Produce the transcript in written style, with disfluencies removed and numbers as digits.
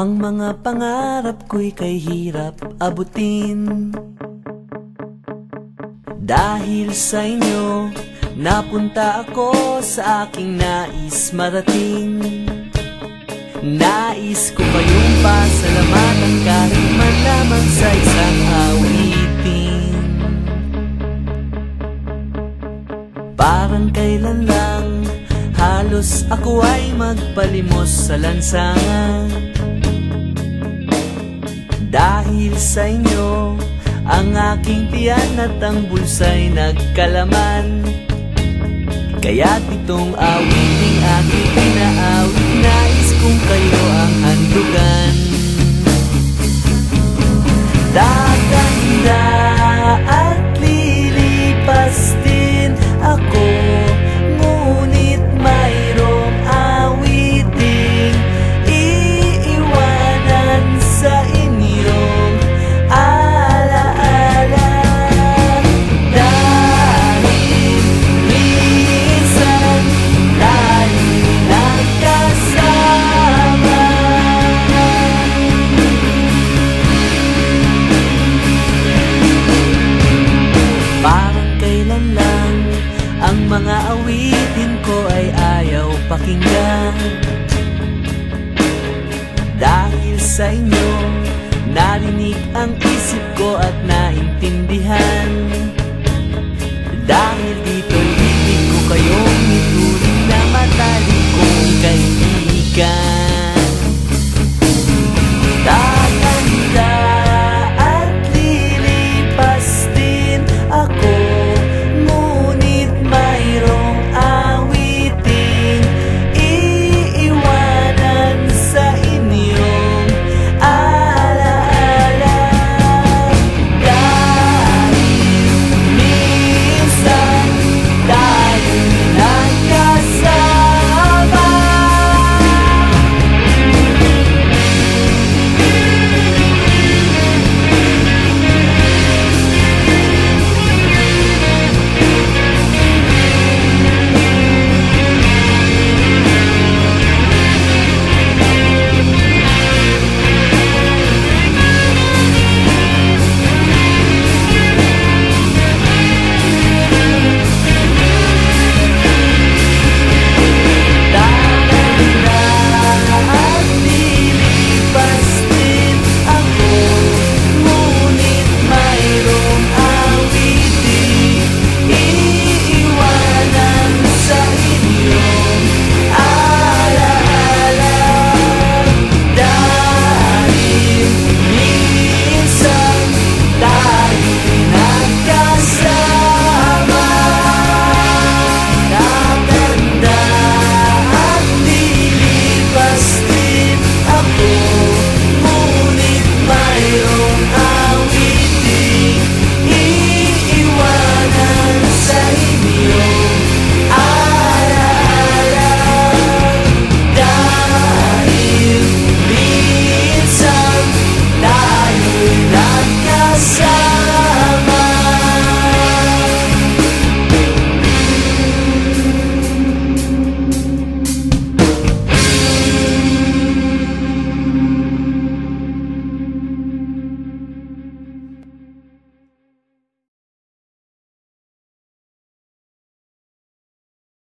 Ang mga pangarap ko'y kay hirap abutin. Dahil sa inyo, napunta ako sa aking nais marating. Nais ko kayong pasalamatan kahit man lamang sa isang awitin. Parang kailan lang, halos ako ay magpalimos sa lansangan. Dahil sa inyo, ang aking tiyan at ang bulsa'y nagkalaman. Kaya't itong awiting aking pinaawit, nais kong kayo ang handugan. Dadanda at lilipas din ako, ngunit mayroong awiting iiwanan sa inyong alaala. Dahil minsan tayo nagkasama. Parang kailan lang, ang mga awitin ko ay ayaw pakinggan. Dahil sa inyo, narinig ang isip ko at naintindihan. Dahil dito'y